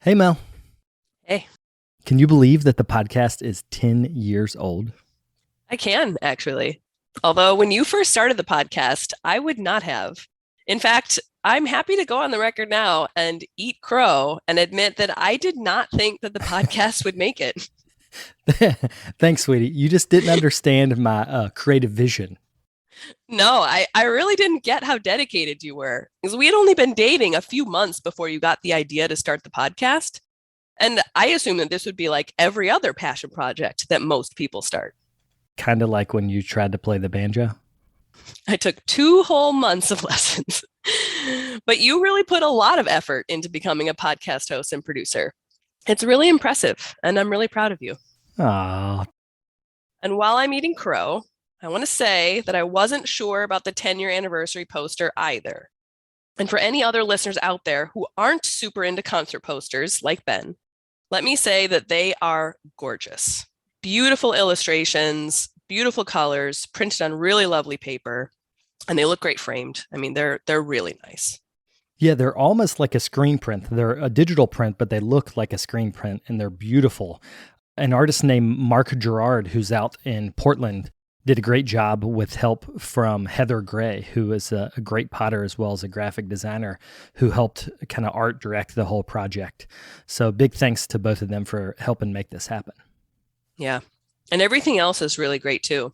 Hey, Mel. Hey, Can you believe that the podcast is 10 years old? I can actually. Although when you first started the podcast, I would not have. In fact, I'm happy to go on the record now and eat crow and admit that I did not think that the podcast would make it. Thanks, sweetie. You just didn't understand my creative vision. No, I really didn't get how dedicated you were because we had only been dating a few months before you got the idea to start the podcast. And I assumed that this would be like every other passion project that most people start. Kind of like when you tried to play the banjo. I took 2 whole months of lessons. But you really put a lot of effort into becoming a podcast host and producer. It's really impressive, and I'm really proud of you. Aw, And while I'm eating crow, I want to say that I wasn't sure about the 10-year anniversary poster either. And for any other listeners out there who aren't super into concert posters like Ben, let me say that they are gorgeous. Beautiful illustrations, beautiful colors, printed on really lovely paper, and they look great framed. I mean, they're really nice. yeah, they're almost like a screen print. They're a digital print, but they look like a screen print, and they're beautiful. An artist named Mark Gerard, who's out in Portland, did a great job with help from Heather Gray, who is a great potter as well as a graphic designer who helped kind of art direct the whole project. So big thanks to both of them for helping make this happen. Yeah. And everything else is really great too.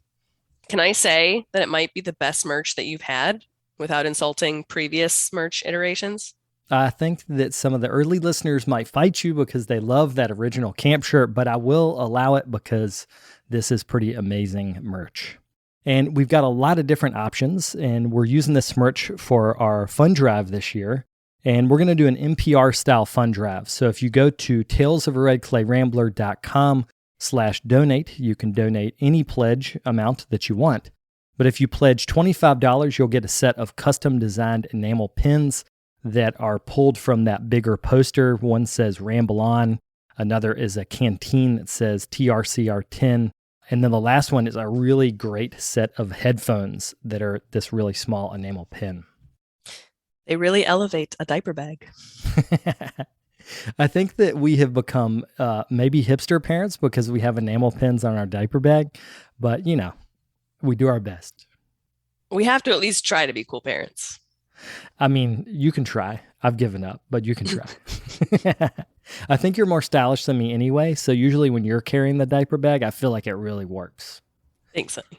Can I say that it might be the best merch that you've had without insulting previous merch iterations? I think that some of the early listeners might fight you because they love that original camp shirt, but I will allow it because this is pretty amazing merch. And we've got a lot of different options, and we're using this merch for our fund drive this year. And we're going to do an NPR style fund drive. So if you go to talesofaredclayrambler.com/donate, you can donate any pledge amount that you want. But if you pledge $25, you'll get a set of custom designed enamel pins that are pulled from that bigger poster. One says Ramble On, another is a canteen that says TRCR10, and then the last one is a really great set of headphones that are this really small enamel pin. They really elevate a diaper bag. I think that we have become maybe hipster parents because we have enamel pins on our diaper bag, but we do our best. We have to at least try to be cool parents. I mean, you can try. I've given up, but you can try. I think you're more stylish than me anyway. So usually when you're carrying the diaper bag, I feel like it really works. Thanks, honey.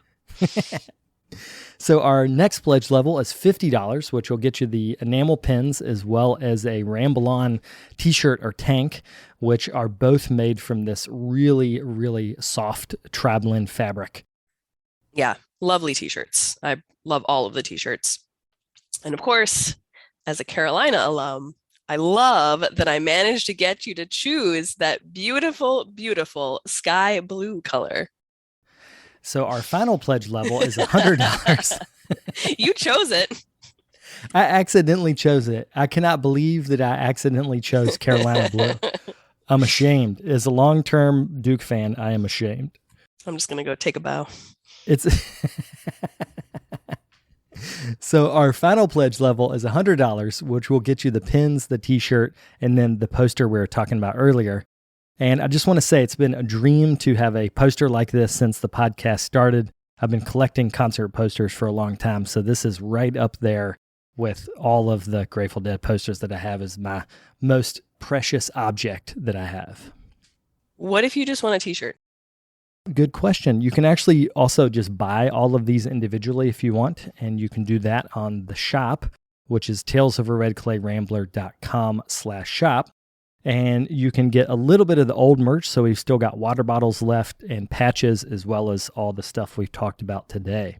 So our next pledge level is $50, which will get you the enamel pins as well as a Ramble On t-shirt or tank, which are both made from this really, really soft Trablin fabric. Yeah, lovely t-shirts. I love all of the t-shirts. And of course, as a Carolina alum, I love that I managed to get you to choose that beautiful, beautiful sky blue color. So our final pledge level is $100. You chose it. I accidentally chose it. I cannot believe that I accidentally chose Carolina blue. I'm ashamed. As a long-term Duke fan, I am ashamed. I'm just going to go take a bow. It's So our final pledge level is $100, which will get you the pins, the t-shirt, and then the poster we were talking about earlier. And I just want to say it's been a dream to have a poster like this since the podcast started. I've been collecting concert posters for a long time, so this is right up there with all of the Grateful Dead posters that I have as my most precious object that I have. What if you just want a t-shirt? Good question. You can actually also just buy all of these individually if you want, and you can do that on the shop, which is talesofaredclayrambler.com/shop. And you can get a little bit of the old merch, so we've still got water bottles left and patches, as well as all the stuff we've talked about today.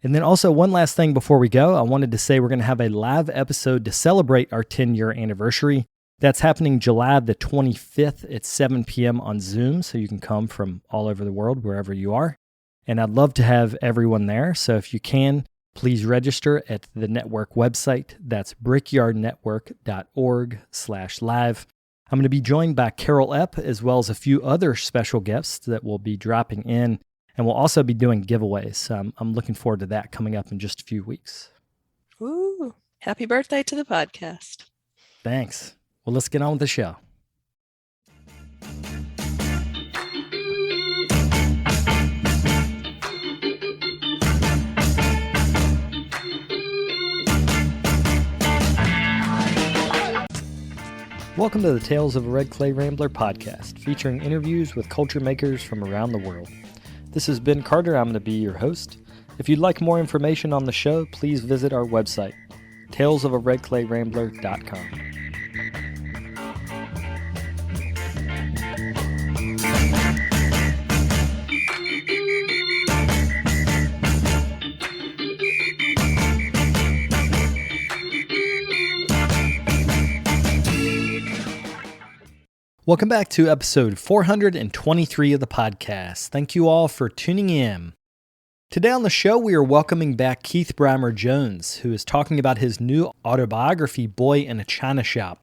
And then also one last thing before we go, I wanted to say we're going to have a live episode to celebrate our 10-year anniversary. That's happening July the 25th at 7 p.m. on Zoom, so you can come from all over the world, wherever you are. And I'd love to have everyone there, so if you can, please register at the network website. That's brickyardnetwork.org/live. I'm going to be joined by Carole Epp, as well as a few other special guests that will be dropping in, and we'll also be doing giveaways. So I'm looking forward to that coming up in just a few weeks. Ooh, happy birthday to the podcast. Thanks. Well, let's get on with the show. Welcome to the Tales of a Red Clay Rambler podcast, featuring interviews with culture makers from around the world. This is Ben Carter. I'm going to be your host. If you'd like more information on the show, please visit our website, talesofaredclayrambler.com. Welcome back to episode 423 of the podcast. Thank you all for tuning in. Today on the show, we are welcoming back Keith Brymer Jones, who is talking about his new autobiography, Boy in a China Shop.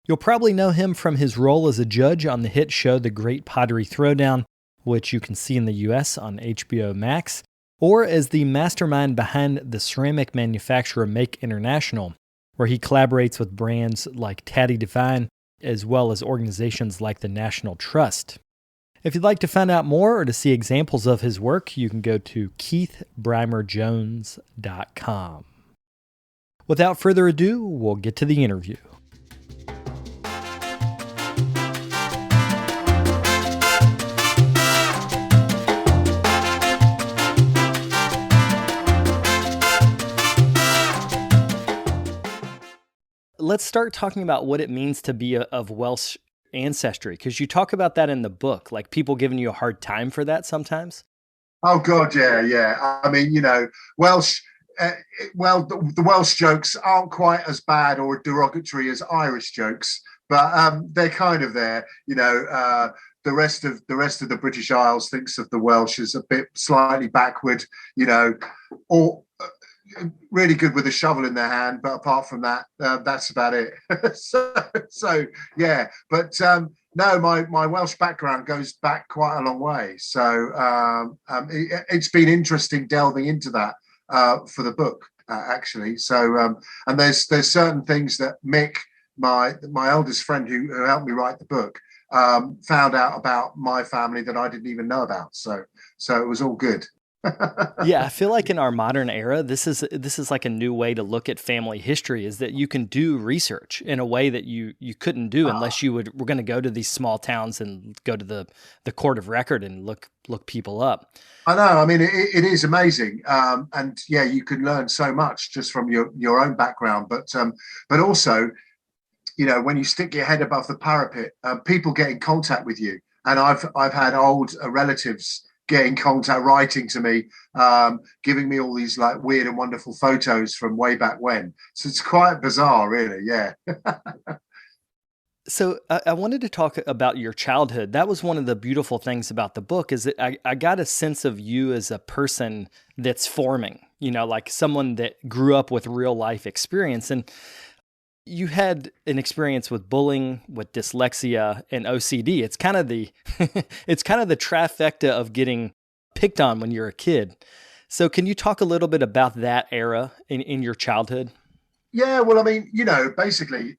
You'll probably know him from his role as a judge on the hit show The Great Pottery Throwdown, which you can see in the US on HBO Max, or as the mastermind behind the ceramic manufacturer Make International, where he collaborates with brands like Tatty Divine, as well as organizations like the National Trust. If you'd like to find out more or to see examples of his work, you can go to keithbrymerjones.com. Without further ado, we'll get to the interview. Let's start talking about what it means to be of Welsh ancestry, because you talk about that in the book, like people giving you a hard time for that sometimes. Oh God, yeah. I mean, Welsh. The Welsh jokes aren't quite as bad or derogatory as Irish jokes, but they're kind of there. The rest of the British Isles thinks of the Welsh as a bit slightly backward, or really good with a shovel in their hand, but apart from that, that's about it. so yeah, but no, my Welsh background goes back quite a long way. So it's been interesting delving into that for the book, actually. So and there's certain things that Mick, my eldest friend who helped me write the book, found out about my family that I didn't even know about. So it was all good. Yeah, I feel like in our modern era, this is like a new way to look at family history, is that you can do research in a way that you couldn't do unless were going to go to these small towns and go to the court of record and look people up. I know. I mean, it is amazing. And yeah, you can learn so much just from your own background, but also, when you stick your head above the parapet, people get in contact with you. And I've had old relatives get in contact, writing to me, giving me all these like weird and wonderful photos from way back when. So it's quite bizarre, really. Yeah. So I wanted to talk about your childhood. That was one of the beautiful things about the book, is that I got a sense of you as a person that's forming, like someone that grew up with real life experience. And you had an experience with bullying, with dyslexia, and OCD. It's kind of the trifecta of getting picked on when you're a kid. So can you talk a little bit about that era in your childhood? Yeah, well, I mean, basically,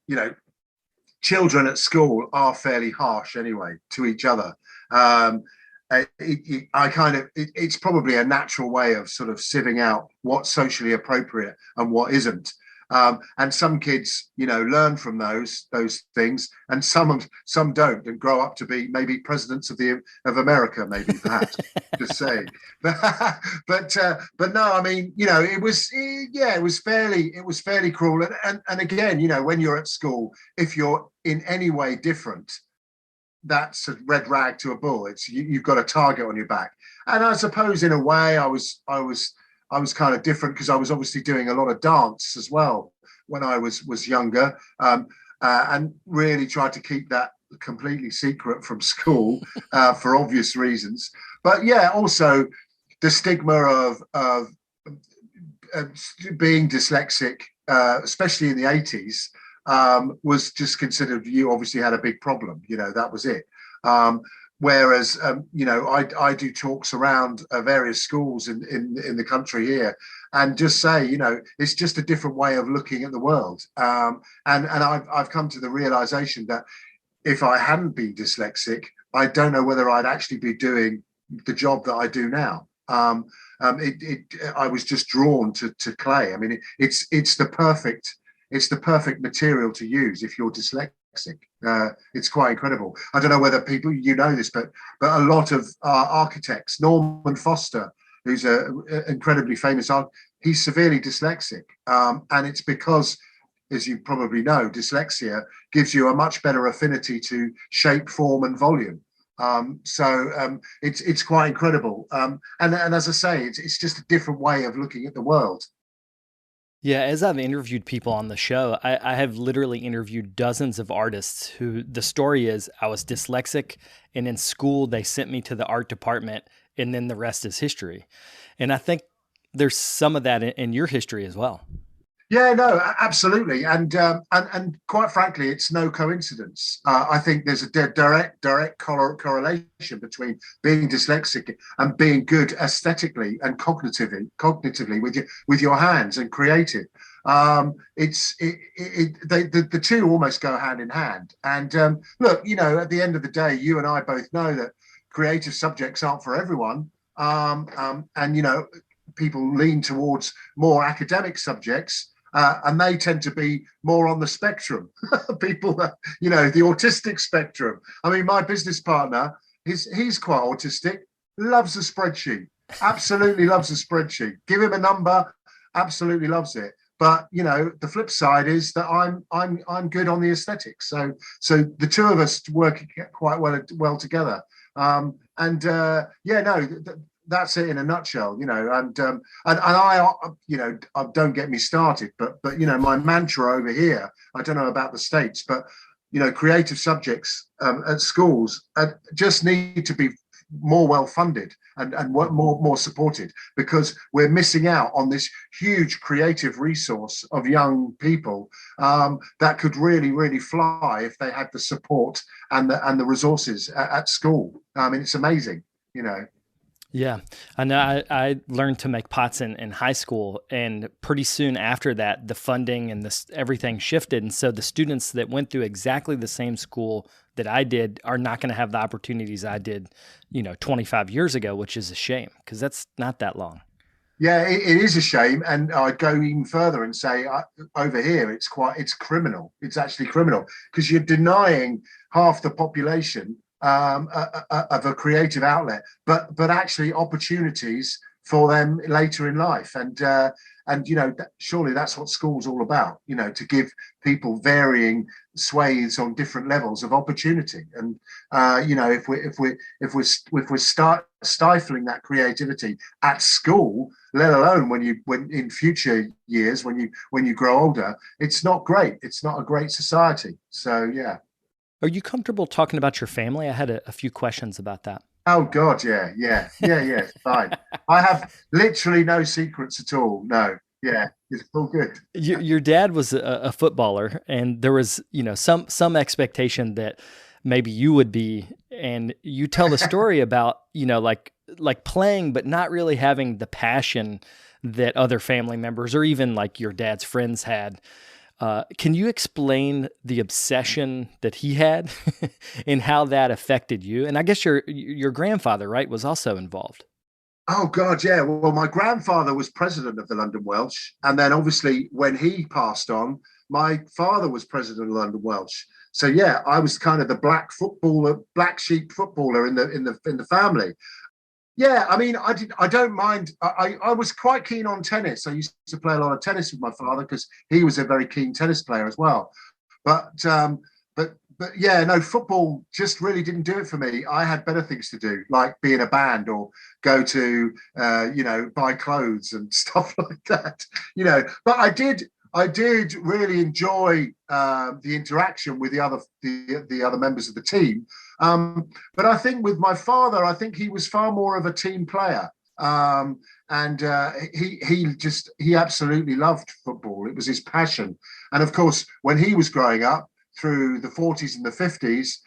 children at school are fairly harsh anyway to each other. It's probably a natural way of sort of sieving out what's socially appropriate and what isn't. And some kids, learn from those things, and some don't, and grow up to be maybe presidents of America, maybe perhaps. Just saying, but no, I mean, it was fairly cruel, and again, when you're at school, if you're in any way different, that's a red rag to a bull. It's you've got a target on your back, and I suppose in a way, I was kind of different because I was obviously doing a lot of dance as well when I was younger, and really tried to keep that completely secret from school for obvious reasons. But yeah, also the stigma of being dyslexic, especially in the 80s, was just considered, you obviously had a big problem. That was it. Whereas, I do talks around various schools in the country here, and just say, it's just a different way of looking at the world. And I've come to the realization that if I hadn't been dyslexic, I don't know whether I'd actually be doing the job that I do now. I was just drawn to clay. I mean, it's the perfect material to use if you're dyslexic. dyslexic. It's quite incredible. I don't know whether people, this, but a lot of architects, Norman Foster, who's an incredibly famous architect, he's severely dyslexic. And it's because, as you probably know, dyslexia gives you a much better affinity to shape, form, and volume. It's quite incredible. And as I say, it's just a different way of looking at the world. Yeah, as I've interviewed people on the show, I have literally interviewed dozens of artists who the story is I was dyslexic, and in school they sent me to the art department, and then the rest is history. And I think there's some of that in your history as well. Yeah, no, absolutely, and quite frankly, it's no coincidence. I think there's a direct correlation between being dyslexic and being good aesthetically and cognitively with your hands and creative. The two almost go hand in hand. And look, at the end of the day, you and I both know that creative subjects aren't for everyone, and people lean towards more academic subjects. And they tend to be more on the spectrum. People, the autistic spectrum. I mean, my business partner, he's quite autistic, loves a spreadsheet, absolutely loves a spreadsheet. Give him a number, absolutely loves it. But the flip side is that I'm good on the aesthetics. So the two of us work quite well together. That's it in a nutshell, and I, don't get me started, but my mantra over here, I don't know about the States, but creative subjects at schools just need to be more well funded and more supported, because we're missing out on this huge creative resource of young people that could really fly if they had the support and the resources at school. I mean, it's amazing, Yeah, I know. I learned to make pots in high school, and pretty soon after that, the funding and everything shifted. And so the students that went through exactly the same school that I did are not going to have the opportunities I did, 25 years ago, which is a shame because that's not that long. Yeah, it is a shame. And I'd go even further and say over here, it's criminal. It's actually criminal because you're denying half the population of a creative outlet, but actually opportunities for them later in life. And surely that's what school's all about, to give people varying swathes on different levels of opportunity. And if we're stifling that creativity at school, let alone when in future years when you grow older, it's not great. It's not a great society. So yeah. Are you comfortable talking about your family? I had a few questions about that. Oh God, yeah. Fine. I have literally no secrets at all. No, yeah, it's all good. Your dad was a footballer, and there was some expectation that maybe you would be. And you tell the story about like playing, but not really having the passion that other family members or even like your dad's friends had. Can you explain the obsession that he had and how that affected you? And I guess your grandfather, right, was also involved. Oh God, yeah. Well, my grandfather was president of the London Welsh, and then obviously when he passed on, my father was president of London Welsh. So yeah, I was kind of the black sheep footballer in the family. Yeah, I mean, I don't mind. I was quite keen on tennis. I used to play a lot of tennis with my father because he was a very keen tennis player as well. But yeah, no, football just really didn't do it for me. I had better things to do, like be in a band or go to buy clothes and stuff like that. But I did really enjoy the interaction with the other members of the team. But I think with my father, I think he was far more of a team player. And he absolutely loved football. It was his passion. And of course, when he was growing up through the 40s and the 50s,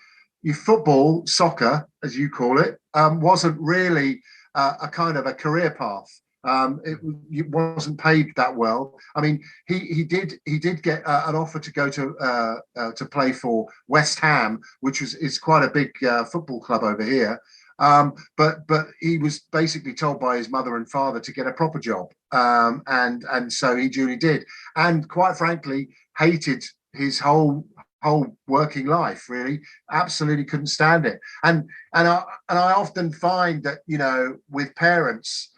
football, soccer, as you call it, wasn't really a kind of a career path. It wasn't paid that well. I mean, he did get an offer to go to play for West Ham, which is quite a big football club over here. But he was basically told by his mother and father to get a proper job, and so he duly did. And quite frankly, hated his whole whole working life, really. Absolutely couldn't stand it. And I often find that, with parents,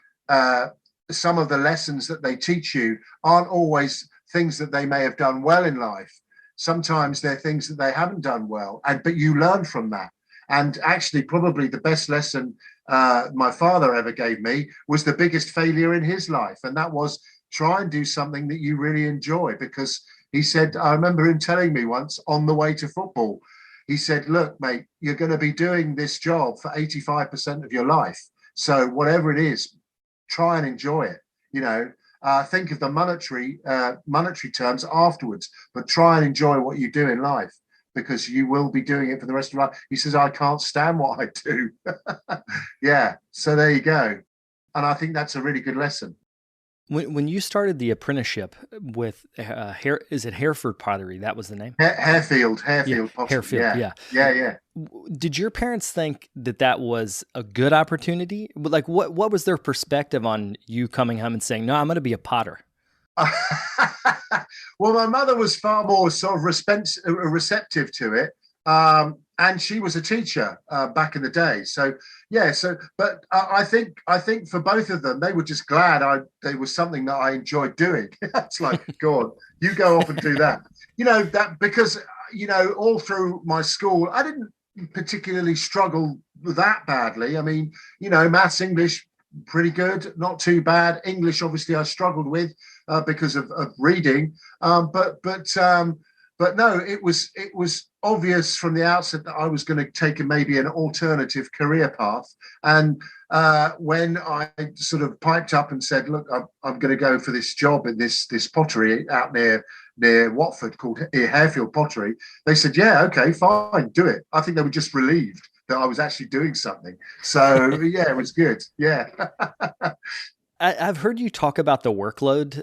some of the lessons that they teach you aren't always things that they may have done well in life. Sometimes they're things that they haven't done well, but you learn from that. And actually, probably the best lesson my father ever gave me was the biggest failure in his life, and that was try and do something that you really enjoy. Because he said, I remember him telling me once on the way to football, he said, look, mate, you're going to be doing this job for 85% of your life. So whatever it is, try and enjoy it. Think of the monetary terms afterwards, but try and enjoy what you do in life, because you will be doing it for the rest of your life. He says, I can't stand what I do. Yeah. So there you go. And I think that's a really good lesson. When you started the apprenticeship with is it Hereford Pottery? That was the name? Harefield Yeah, Pottery. Harefield, Yeah. Did your parents think that was a good opportunity? Like, what was their perspective on you coming home and saying, no, I'm going to be a potter? Well, my mother was far more sort of receptive to it. And she was a teacher back in the day. So, yeah. But I think for both of them, they were just glad there was something that I enjoyed doing. It's like, go on, you go off and do that. That because, all through my school, I didn't particularly struggle that badly. I mean, maths, English, pretty good, not too bad. English, obviously, I struggled with because of reading. But no, it was obvious from the outset that I was going to take maybe an alternative career path. And when I sort of piped up and said, look, I'm going to go for this job in this pottery out near Watford called Harefield Pottery, they said, yeah, okay, fine, do it. I think they were just relieved that I was actually doing something. So yeah, it was good. Yeah. I've heard you talk about the workload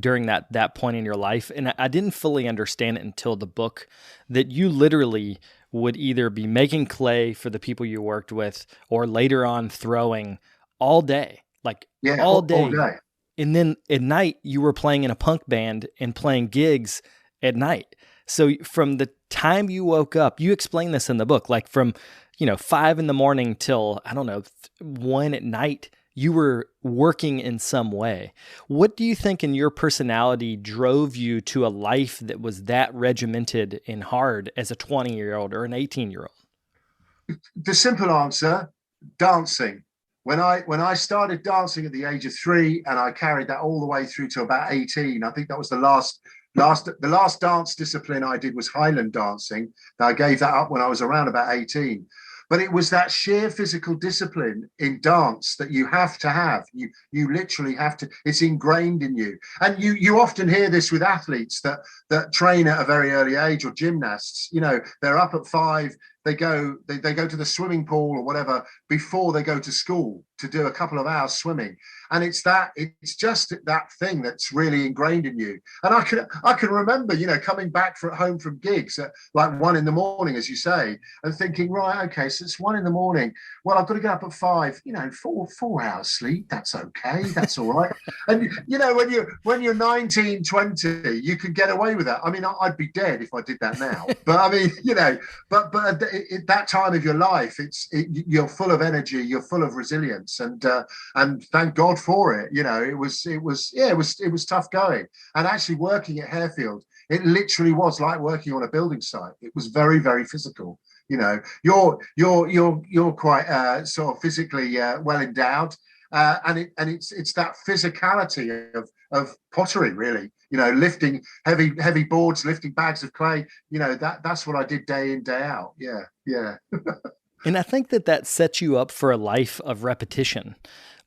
during that point in your life, and I didn't fully understand it until the book, that you literally would either be making clay for the people you worked with or later on throwing all day, all day. All day. And then at night you were playing in a punk band and playing gigs at night. So from the time you woke up, you explain this in the book, like from 5 a.m. till, I don't know, 1 p.m, you were working in some way. What do you think in your personality drove you to a life that was that regimented and hard as a 20-year-old or an 18-year-old? The simple answer, dancing. When I started dancing at the age of 3, and I carried that all the way through to about 18, I think that was the last dance discipline I did was Highland dancing. I gave that up when I was around about 18. But it was that sheer physical discipline in dance that you have to have. You literally have to. It's ingrained in you. And you often hear this with athletes that train at a very early age, or gymnasts. They're up at 5. They go to the swimming pool or whatever before they go to school to do a couple of hours swimming. And it's just that thing that's really ingrained in you. And I can remember, coming back home from gigs at like 1 a.m, as you say, and thinking, right, okay, so it's 1 a.m. Well, I've got to get up at 5. 4 hours sleep. That's okay. That's all right. And when you're 19, 20, you can get away with that. I mean, I'd be dead if I did that now. But I mean, but at that time of your life, you're full of energy. You're full of resilience, and thank God for it. It was tough going. And actually working at Harefield, it literally was like working on a building site. It was very, very physical. You're quite sort of physically well endowed, and it's that physicality of pottery, really. Lifting heavy boards, lifting bags of clay. That's what I did day in, day out. Yeah. And I think that sets you up for a life of repetition.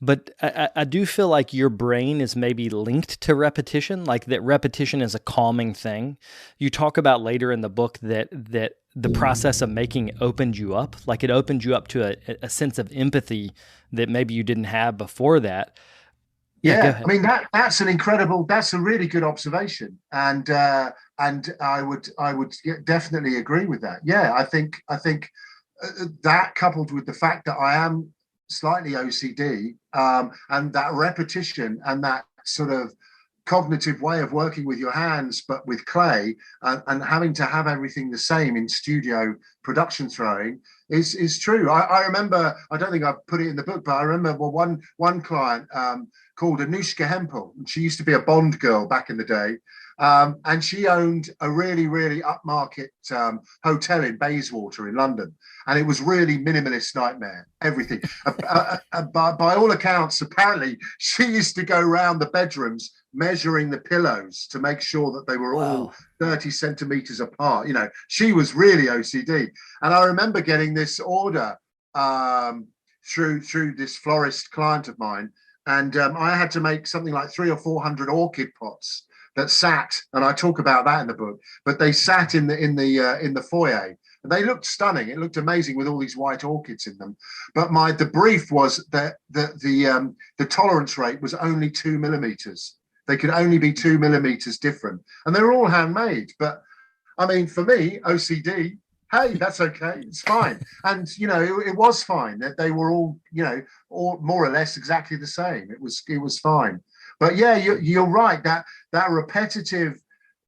But I do feel like your brain is maybe linked to repetition, like that repetition is a calming thing. You talk about later in the book that the process of making opened you up, like it opened you up to a sense of empathy that maybe you didn't have before that. Yeah, I mean that's a really good observation, and I would definitely agree with that. Yeah, I think that, coupled with the fact that I am slightly OCD, and that repetition and that sort of cognitive way of working with your hands, but with clay, and having to have everything the same in studio production throwing is true. I remember, I don't think I've put it in the book, but I remember one client called Anushka Hempel, and she used to be a Bond girl back in the day. And she owned a really, really upmarket hotel in Bayswater in London. And it was really minimalist nightmare, everything. By all accounts, apparently, she used to go around the bedrooms measuring the pillows to make sure that they were all 30 centimeters apart. You know, she was really OCD. And I remember getting this order through this florist client of mine. And I had to make something like 300 or 400 orchid pots that sat, and I talk about that in the book, but they sat in the foyer. And they looked stunning. It looked amazing with all these white orchids in them. But the brief was that the tolerance rate was only 2 millimeters. They could only be 2 millimeters different, and they were all handmade. But I mean, for me, OCD, hey, that's okay, it's fine. And you know, it was fine. That they were all, you know, all more or less exactly the same. It was fine. But yeah, you're right. That repetitive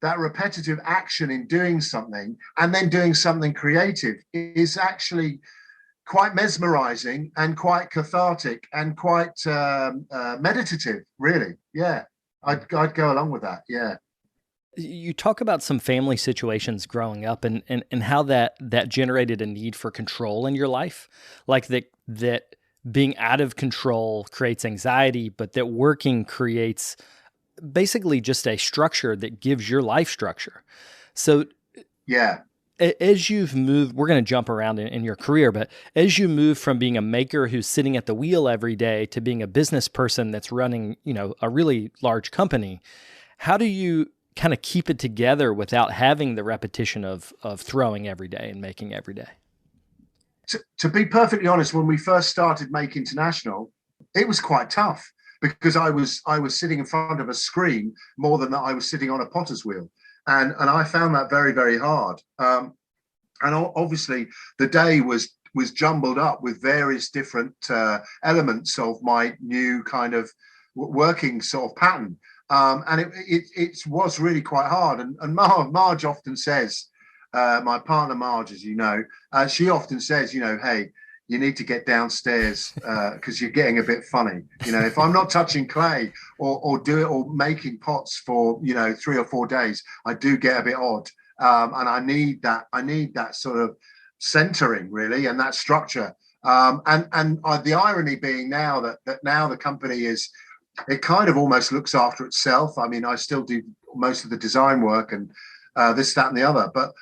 action in doing something and then doing something creative is actually quite mesmerizing and quite cathartic and quite meditative, really. Yeah, I'd go along with that. Yeah. You talk about some family situations growing up and how that generated a need for control in your life, like that being out of control creates anxiety, but that working creates basically just a structure that gives your life structure. So yeah, as you've moved, we're going to jump around in your career, but as you move from being a maker who's sitting at the wheel every day to being a business person that's running, you know, a really large company, how do you kind of keep it together without having the repetition of throwing every day and making every day? To be perfectly honest, when we first started Make International, it was quite tough because I was sitting in front of a screen more than that I was sitting on a potter's wheel. And I found that very, very hard. And obviously the day was jumbled up with various different elements of my new kind of working sort of pattern. And it was really quite hard. And Marge often says, my partner Marge, as you know, she often says, you know, hey, you need to get downstairs because you're getting a bit funny. You know, if I'm not touching clay or making pots for, you know, 3 or 4 days, I do get a bit odd. And I need that sort of centering, really, and that structure. And the irony being now that now the company it kind of almost looks after itself. I mean, I still do most of the design work and this, that, and the other, but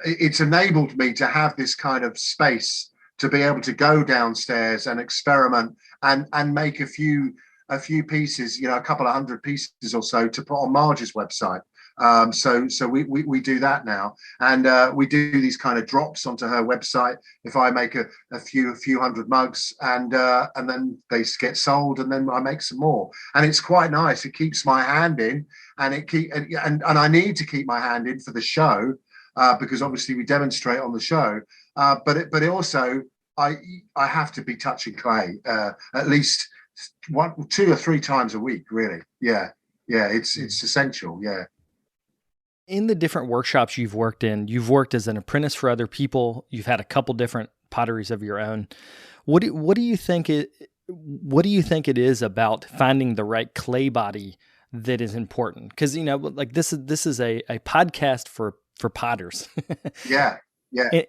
it's enabled me to have this kind of space to be able to go downstairs and experiment and make a few pieces, you know, a couple of 100 pieces or so to put on Marge's website. So we do that now, and we do these kind of drops onto her website. If I make a few hundred mugs, and then they get sold, and then I make some more, and it's quite nice. It keeps my hand in, and and I need to keep my hand in for the show because obviously we demonstrate on the show. But it also I have to be touching clay at least 1, 2 or 3 times a week. Really, yeah, it's essential. Yeah. In the different workshops you've worked in, you've worked as an apprentice for other people. You've had a couple different potteries of your own. What do you think it is about finding the right clay body that is important? Because, you know, like this is a podcast for potters. Yeah.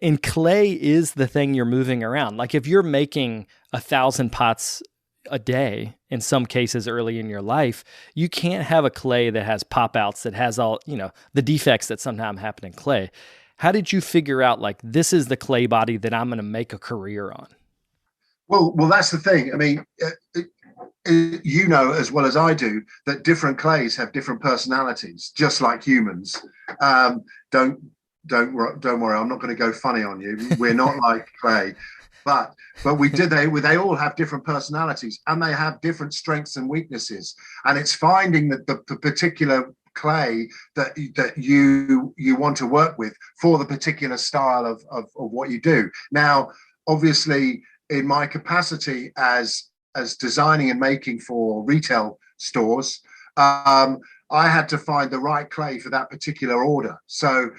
And clay is the thing you're moving around. Like if you're making 1,000 pots a day, in some cases early in your life, you can't have a clay that has pop outs, that has all, you know, the defects that sometimes happen in clay. How did you figure out, like, this is the clay body that I'm going to make a career on? Well, that's the thing. I mean, you know as well as I do that different clays have different personalities, just like humans. Don't worry. I'm not going to go funny on you. We're not like clay. But they all have different personalities, and they have different strengths and weaknesses. And it's finding that the particular clay that you want to work with for the particular style of what you do. Now, obviously, in my capacity as designing and making for retail stores, I had to find the right clay for that particular order. So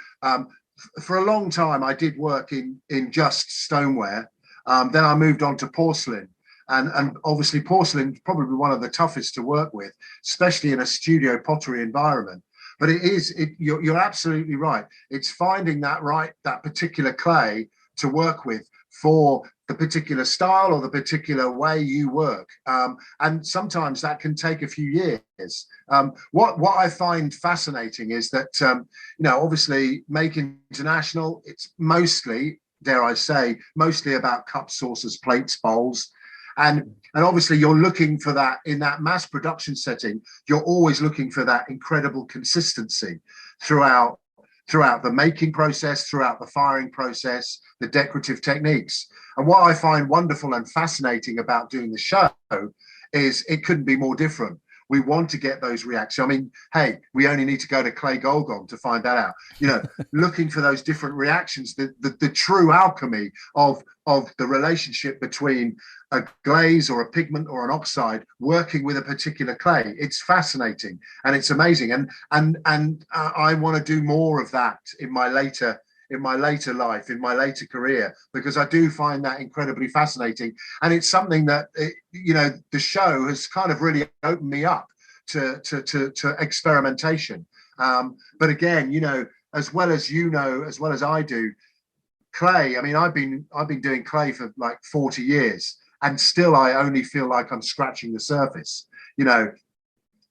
for a long time, I did work in just stoneware. Then I moved on to porcelain. And obviously porcelain is probably one of the toughest to work with, especially in a studio pottery environment. But you're absolutely right. It's finding that particular clay to work with for the particular style or the particular way you work. And sometimes that can take a few years. What I find fascinating is that, obviously Make International, it's mostly, dare I say, mostly about cups, saucers, plates, bowls. And obviously you're looking for that in that mass production setting. You're always looking for that incredible consistency throughout the making process, throughout the firing process, the decorative techniques. And what I find wonderful and fascinating about doing the show is it couldn't be more different. We want to get those reactions. I mean, hey, we only need to go to Clay Golgon to find that out. Looking for those different reactions, the true alchemy of the relationship between a glaze or a pigment or an oxide working with a particular clay. It's fascinating and it's amazing. And I want to do more of that in my later life, in my later career, because I do find that incredibly fascinating. And it's something that, the show has kind of really opened me up to experimentation. But again, as well as I do, clay, I mean, I've been doing clay for like 40 years and still I only feel like I'm scratching the surface,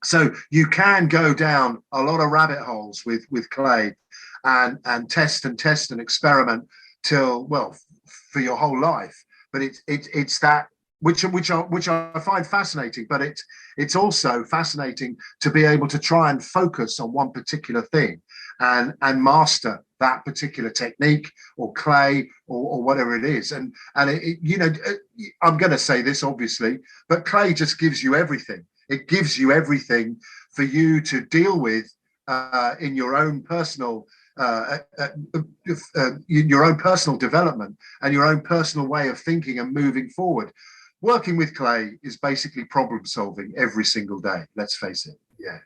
So you can go down a lot of rabbit holes with clay and test and experiment for your whole life. But it's that which I find fascinating. But it's also fascinating to be able to try and focus on one particular thing and master that particular technique or clay or whatever it is. And I'm going to say this obviously, but clay just gives you everything. It gives you everything for you to deal with in your own personal development and your own personal way of thinking and moving forward. Working with clay is basically problem solving every single day. Let's face it. Yeah.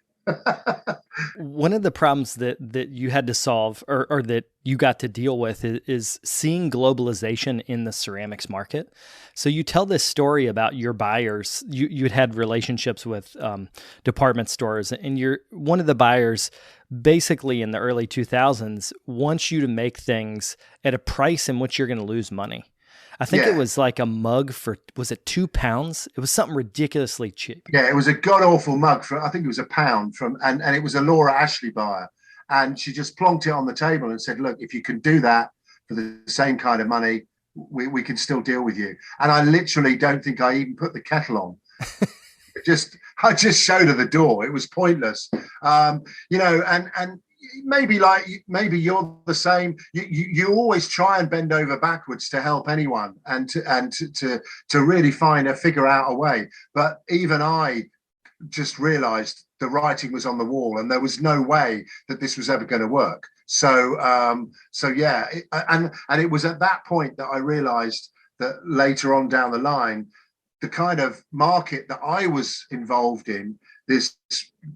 One of the problems that you had to solve or that you got to deal with is seeing globalization in the ceramics market. So you tell this story about your buyers. You had relationships with department stores, and one of the buyers basically in the early 2000s wants you to make things at a price in which you're going to lose money. I think it was like a mug for, was it £2? It was something ridiculously cheap. Yeah, it was a god-awful mug for, I think it was £1 and it was a Laura Ashley buyer. And she just plonked it on the table and said, look, if you can do that for the same kind of money, we can still deal with you. And I literally don't think I even put the kettle on. I just showed her the door. It was pointless. And maybe you're the same. You always try and bend over backwards to help anyone and to really figure out a way. But even I just realized the writing was on the wall and there was no way that this was ever going to work. So yeah, and it was at that point that I realized that later on down the line, the kind of market that I was involved in, this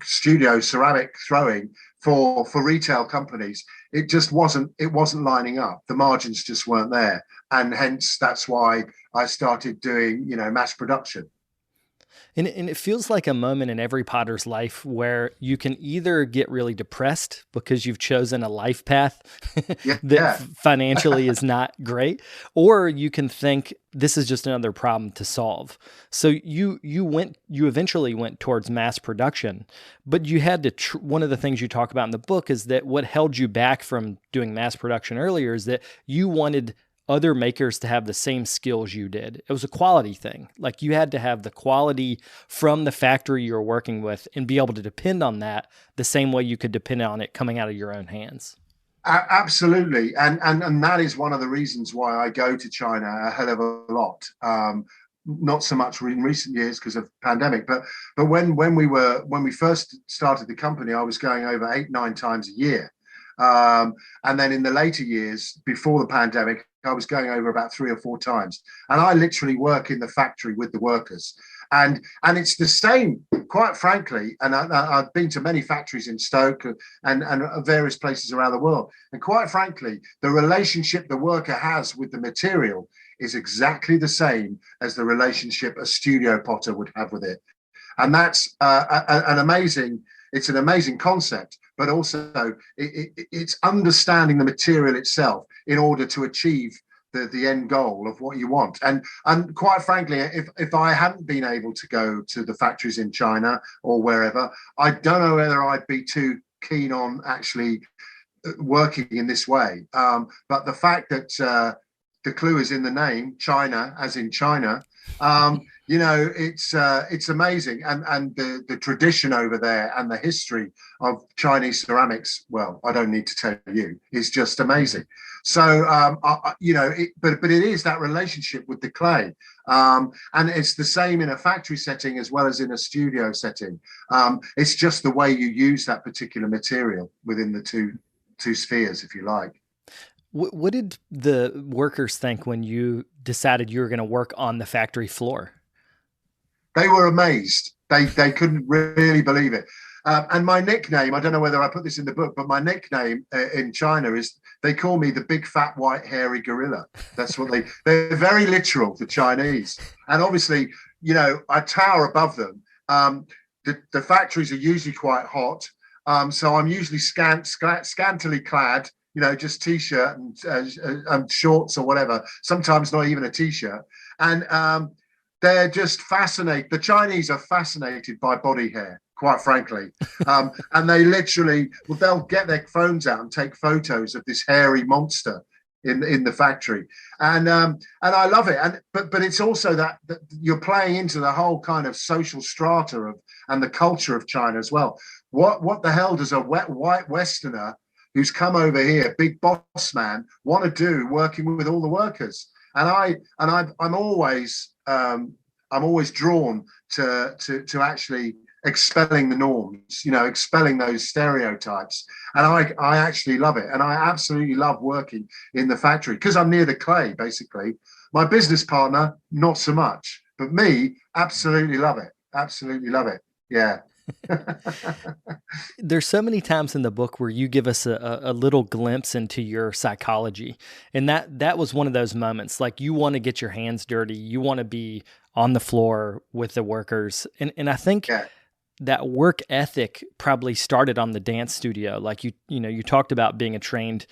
studio ceramic throwing for retail companies, it wasn't lining up. The margins just weren't there. And hence that's why I started doing, mass production. And it feels like a moment in every potter's life where you can either get really depressed because you've chosen a life path that financially is not great, or you can think this is just another problem to solve. So you eventually went towards mass production, but you had to, one of the things you talk about in the book is that what held you back from doing mass production earlier is that you wanted other makers to have the same skills you did. It was a quality thing. Like you had to have the quality from the factory you were working with and be able to depend on that the same way you could depend on it coming out of your own hands. Absolutely. And that is one of the reasons why I go to China a hell of a lot. Not so much in recent years because of pandemic, but when we first started the company, I was going over 8-9 times a year. And then in the later years before the pandemic, I was going over about 3 or 4 times. And I literally work in the factory with the workers. And it's the same, quite frankly. And I've been to many factories in Stoke and various places around the world. And quite frankly, the relationship the worker has with the material is exactly the same as the relationship a studio potter would have with it. And that's an amazing concept, but also it's understanding the material itself in order to achieve the end goal of what you want. And quite frankly, if I hadn't been able to go to the factories in China or wherever, I don't know whether I'd be too keen on actually working in this way. But the fact that the clue is in the name, China, as in China. It's amazing, and the tradition over there and the history of Chinese ceramics. Well, I don't need to tell you, is just amazing. So, but it is that relationship with the clay, and it's the same in a factory setting as well as in a studio setting. It's just the way you use that particular material within the two spheres, if you like. What did the workers think when you decided you were going to work on the factory floor? They were amazed. They couldn't really believe it. And my nickname, I don't know whether I put this in the book, but my nickname in China is, they call me the big fat white hairy gorilla. That's what they're very literal, the Chinese. And obviously, I tower above them. The factories are usually quite hot. So I'm usually scantily clad, just t-shirt and shorts or whatever, sometimes not even a t-shirt. And they're just fascinated. The Chinese are fascinated by body hair, quite frankly. And they literally, they'll get their phones out and take photos of this hairy monster in the factory. And I love it. But it's also that you're playing into the whole kind of social strata and the culture of China as well. What the hell does a white Westerner who's come over here, big boss man, want to do working with all the workers? And I'm always drawn to actually expelling the norms, expelling those stereotypes. And I actually love it. And I absolutely love working in the factory because I'm near the clay, basically. My business partner, not so much, but me, absolutely love it. Absolutely love it. Yeah. There's so many times in the book where you give us a little glimpse into your psychology. And that was one of those moments. Like, you want to get your hands dirty. You want to be on the floor with the workers. And I think that work ethic probably started on the dance studio. Like you talked about being a trained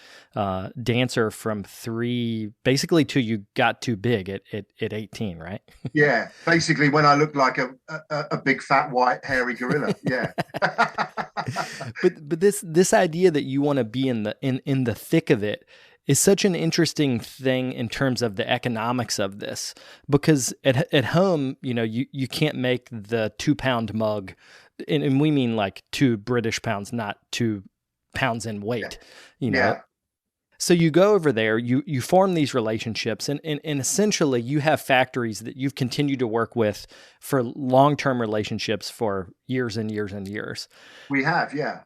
dancer from 3, basically till you got too big at 18, right? Yeah, basically when I looked like a big fat white hairy gorilla. Yeah. But this idea that you want to be in the thick of it is such an interesting thing in terms of the economics of this, because at home, you can't make the 2-pound mug, and we mean like 2 British pounds, not 2 pounds in weight, Yeah. So you go over there, you form these relationships, and essentially you have factories that you've continued to work with for long-term relationships for years and years and years. We have, yeah.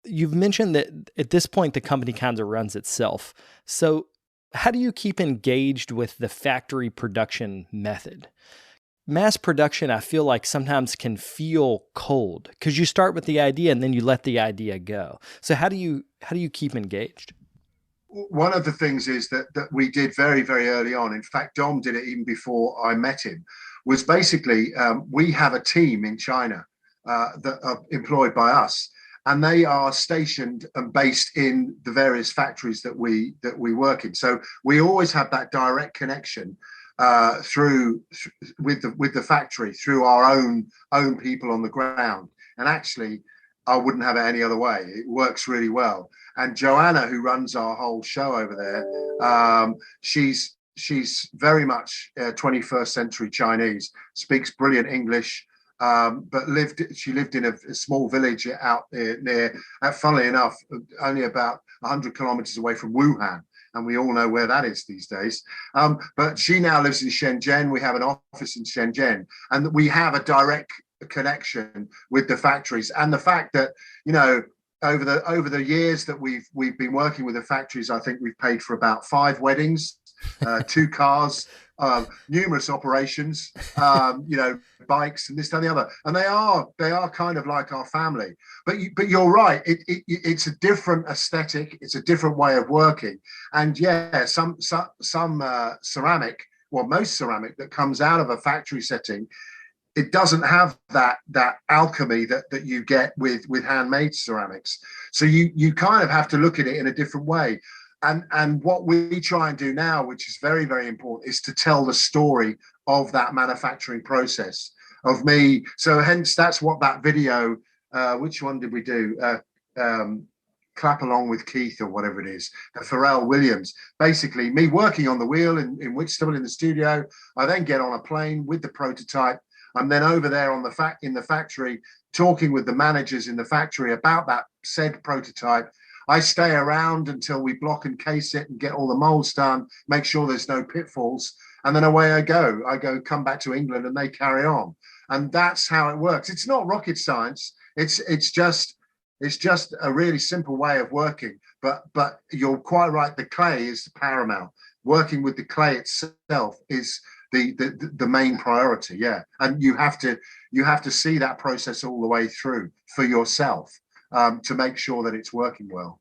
You've mentioned that at this point, the company kind of runs itself. So how do you keep engaged with the factory production method? Mass production, I feel like sometimes can feel cold because you start with the idea and then you let the idea go. So how do you keep engaged? One of the things is that we did very, very early on, in fact, Dom did it even before I met him, was basically we have a team in China that are employed by us. And they are stationed and based in the various factories that we work in. So we always have that direct connection with the factory through our own people on the ground. And actually, I wouldn't have it any other way. It works really well. And Joanna, who runs our whole show over there, she's very much 21st century Chinese, speaks brilliant English. But she lived in a small village out near, funnily enough, only about 100 kilometers away from Wuhan. And we all know where that is these days. But she now lives in Shenzhen. We have an office in Shenzhen, and we have a direct connection with the factories. And the fact that, over the years that we've been working with the factories, I think we've paid for about 5 weddings 2 cars, numerous operations, bikes and this and the other, and they are kind of like our family. But you're right. It's a different aesthetic. It's a different way of working. And yeah, some ceramic, well, most ceramic that comes out of a factory setting, it doesn't have that alchemy that you get with handmade ceramics. So you kind of have to look at it in a different way. And what we try and do now, which is very, very important, is to tell the story of that manufacturing process of me. So hence, that's what that video, which one did we do? Clap Along with Keith or whatever it is, Pharrell Williams. Basically, me working on the wheel in Whitstable in the studio. I then get on a plane with the prototype. I'm then over there in the factory talking with the managers in the factory about that said prototype. I stay around until we block and case it and get all the molds done, make sure there's no pitfalls, and then away I go. Come back to England, and they carry on. And that's how it works. It's not rocket science. It's just a really simple way of working. But you're quite right. The clay is paramount. Working with the clay itself is the main priority. Yeah, and you have to see that process all the way through for yourself. To make sure that it's working well.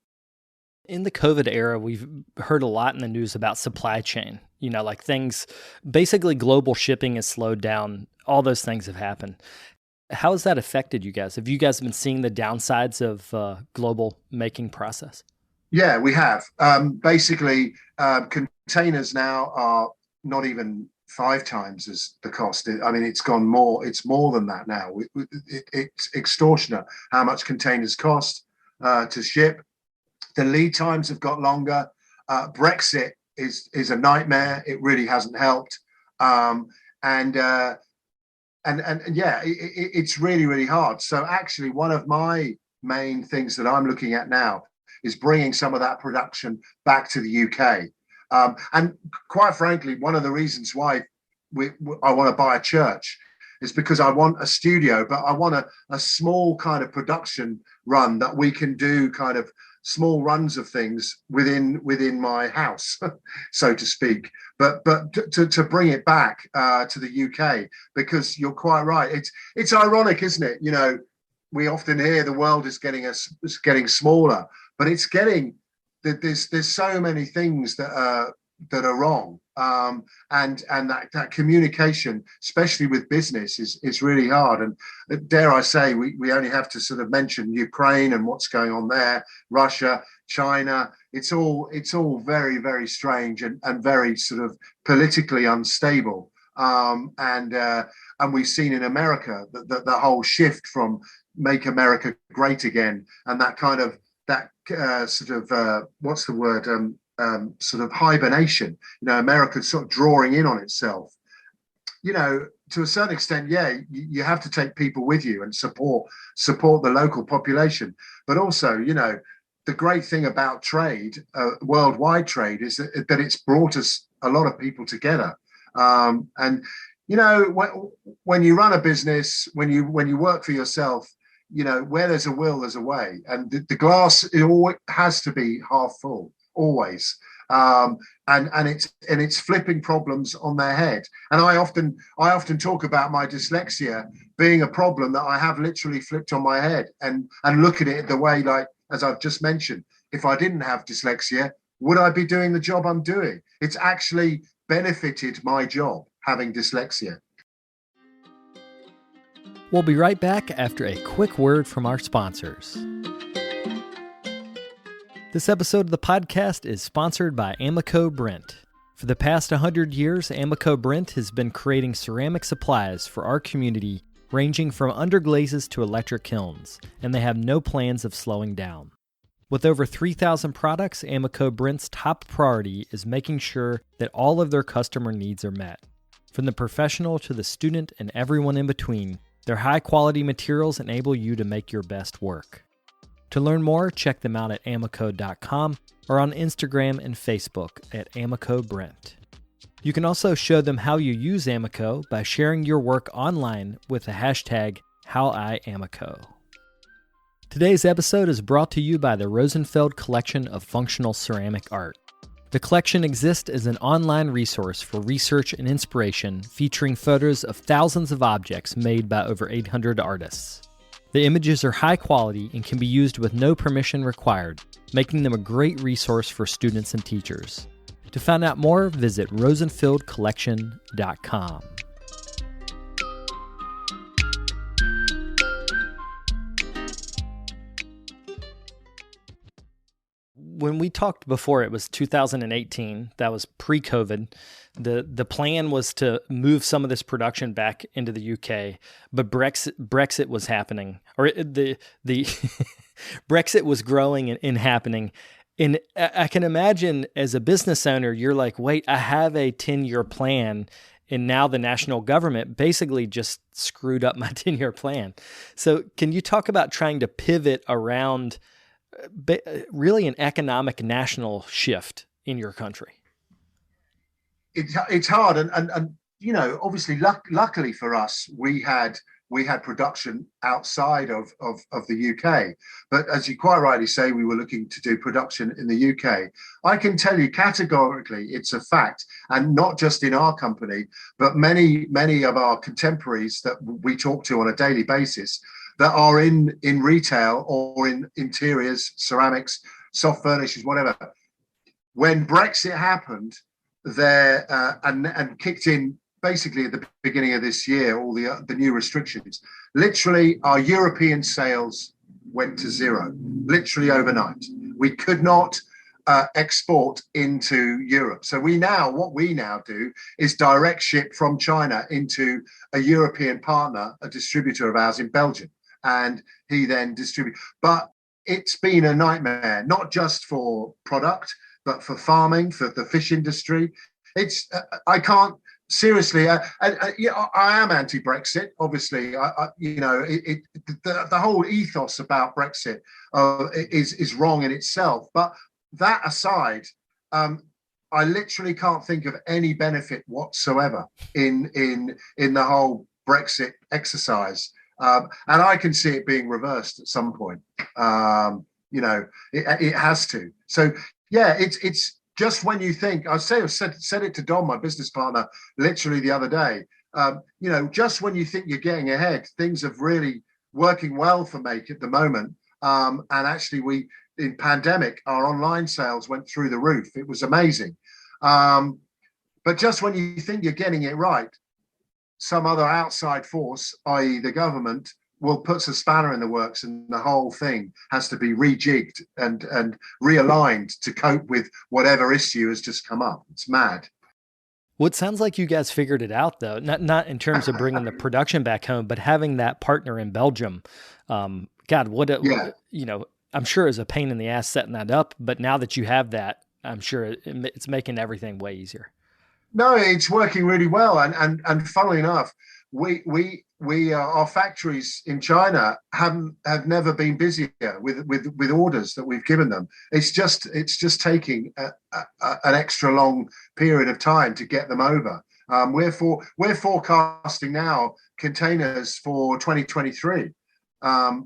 In the COVID era, we've heard a lot in the news about supply chain. Like things, basically global shipping has slowed down. All those things have happened. How has that affected you guys? Have you guys been seeing the downsides of global making process? Yeah, we have. Basically, containers now are not even 5 times as the cost. I mean, it's gone more. It's more than that now. It's extortionate how much containers cost to ship. The lead times have got longer. Brexit is a nightmare. It really hasn't helped. And yeah, it's really, really hard. So actually, one of my main things that I'm looking at now is bringing some of that production back to the UK. And quite frankly, one of the reasons why I want to buy a church is because I want a studio, but I want a small kind of production run that we can do kind of small runs of things within my house, so to speak. But to bring it back to the UK, because you're quite right. It's ironic, isn't it? We often hear the world is getting smaller, but it's getting. There's so many things that are wrong, and that communication, especially with business, is really hard. And dare I say, we only have to sort of mention Ukraine and what's going on there, Russia, China. It's all very, very strange and very sort of politically unstable. And we've seen in America that the whole shift from Make America Great Again and that kind of what's the word? Sort of hibernation. America's sort of drawing in on itself. To a certain extent, yeah, you have to take people with you and support the local population. But also, the great thing about trade, worldwide trade, is that it's brought us a lot of people together. And when you run a business, when you work for yourself, where there's a will, there's a way, and the glass, it always has to be half full, always. And it's flipping problems on their head. And I often talk about my dyslexia being a problem that I have literally flipped on my head, and look at it the way, like, as I've just mentioned, if I didn't have dyslexia, would I be doing the job I'm doing? It's actually benefited my job having dyslexia. We'll be right back after a quick word from our sponsors. This episode of the podcast is sponsored by Amoco Brent. For the past 100 years, Amoco Brent has been creating ceramic supplies for our community, ranging from underglazes to electric kilns, and they have no plans of slowing down. With over 3,000 products, Amoco Brent's top priority is making sure that all of their customer needs are met. From the professional to the student and everyone in between, their high-quality materials enable you to make your best work. To learn more, check them out at amoco.com or on Instagram and Facebook at Amoco Brent. You can also show them how you use Amoco by sharing your work online with the hashtag HowIAmoco. Today's episode is brought to you by the Rosenfeld Collection of Functional Ceramic Art. The collection exists as an online resource for research and inspiration, featuring photos of thousands of objects made by over 800 artists. The images are high quality and can be used with no permission required, making them a great resource for students and teachers. To find out more, visit rosenfeldcollection.com. When we talked before, it was 2018. That was pre-COVID. The plan was to move some of this production back into the UK, but Brexit was happening, or the Brexit was growing and happening. And I can imagine as a business owner, you're like, wait, I have a 10-year plan, and now the national government basically just screwed up my 10-year plan. So can you talk about trying to pivot around really an economic national shift in your country? It's hard, and you know, obviously, luckily for us, we had production outside of the UK. But as you quite rightly say, we were looking to do production in the UK. I can tell you categorically, it's a fact, and not just in our company, but many of our contemporaries that we talk to on a daily basis that are in retail or in interiors, ceramics, soft furnishings, whatever. When Brexit happened, there and kicked in basically at the beginning of this year, all the new restrictions, literally our European sales went to zero, literally overnight. We could not export into Europe. So what we now do is direct ship from China into a European partner, a distributor of ours in Belgium. And he then distributes. But it's been a nightmare, not just for product, but for farming, for the fish industry. It's I can't seriously. Yeah, I am anti-Brexit. Obviously, the whole ethos about Brexit is wrong in itself. But that aside, I literally can't think of any benefit whatsoever in the whole Brexit exercise. And I can see it being reversed at some point. It has to. So yeah, it's just when you think, I've said it to Don, my business partner, literally the other day. Just when you think you're getting ahead, things are really working well for Make at the moment. And actually, in pandemic, our online sales went through the roof. It was amazing. But just when you think you're getting it right, some other outside force, i.e. the government, will put a spanner in the works, and the whole thing has to be rejigged and realigned to cope with whatever issue has just come up. It's mad. Well, it sounds like you guys figured it out, though. Not in terms of bringing the production back home, but having that partner in Belgium. I'm sure it's a pain in the ass setting that up, but now that you have that, I'm sure it's making everything way easier. No, it's working really well, and funnily enough, we our factories in China have never been busier with orders that we've given them. It's just taking an extra long period of time to get them over. We're forecasting now containers for 2023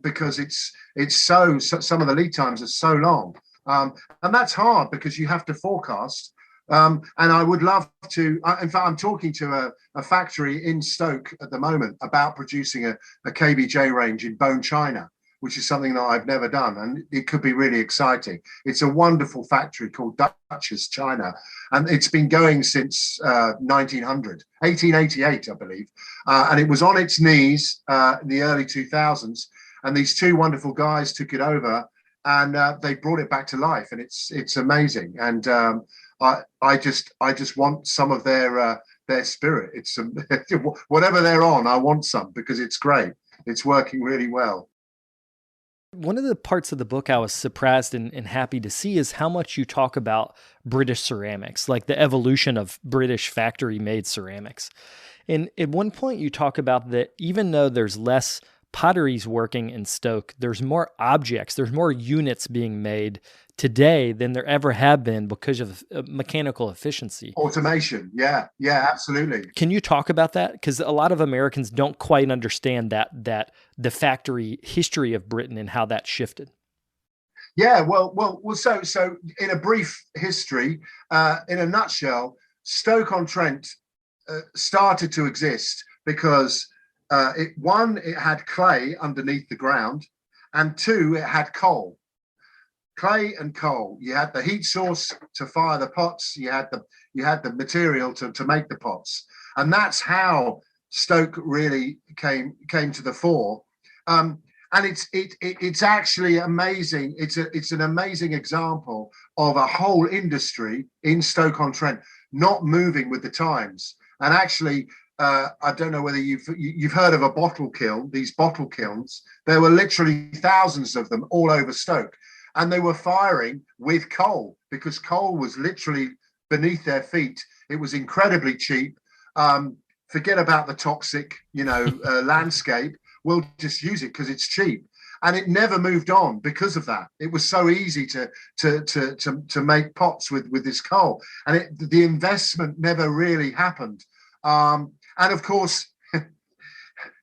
because it's so some of the lead times are so long, and that's hard because you have to forecast. And I would love to, in fact, I'm talking to a factory in Stoke at the moment about producing a KBJ range in bone china, which is something that I've never done. And it could be really exciting. It's a wonderful factory called Dutchess China. And it's been going since 1888, I believe. And it was on its knees in the early 2000s. And these two wonderful guys took it over and they brought it back to life. And it's amazing. And I just want some of their spirit. It's whatever they're on, I want some because it's great. It's working really well. One of the parts of the book I was surprised and happy to see is how much you talk about British ceramics, like the evolution of British factory-made ceramics. And at one point you talk about that even though there's less potteries working in Stoke, there's more objects, there's more units being made today than there ever have been because of mechanical efficiency. Automation. Yeah, absolutely. Can you talk about that? Because a lot of Americans don't quite understand that the factory history of Britain and how that shifted. Yeah, well. So in a brief history, in a nutshell, Stoke-on-Trent started to exist because it had clay underneath the ground, and two, it had coal. Clay and coal. You had the heat source to fire the pots. You had the material to make the pots, and that's how Stoke really came to the fore. And it's actually amazing. It's an amazing example of a whole industry in Stoke-on-Trent not moving with the times. And actually, I don't know whether you've heard of a bottle kiln. These bottle kilns, there were literally thousands of them all over Stoke, and they were firing with coal because coal was literally beneath their feet. It was incredibly cheap. Forget about the toxic, landscape. We'll just use it because it's cheap. And it never moved on because of that. It was so easy to make pots with this coal, and the investment never really happened. And of course,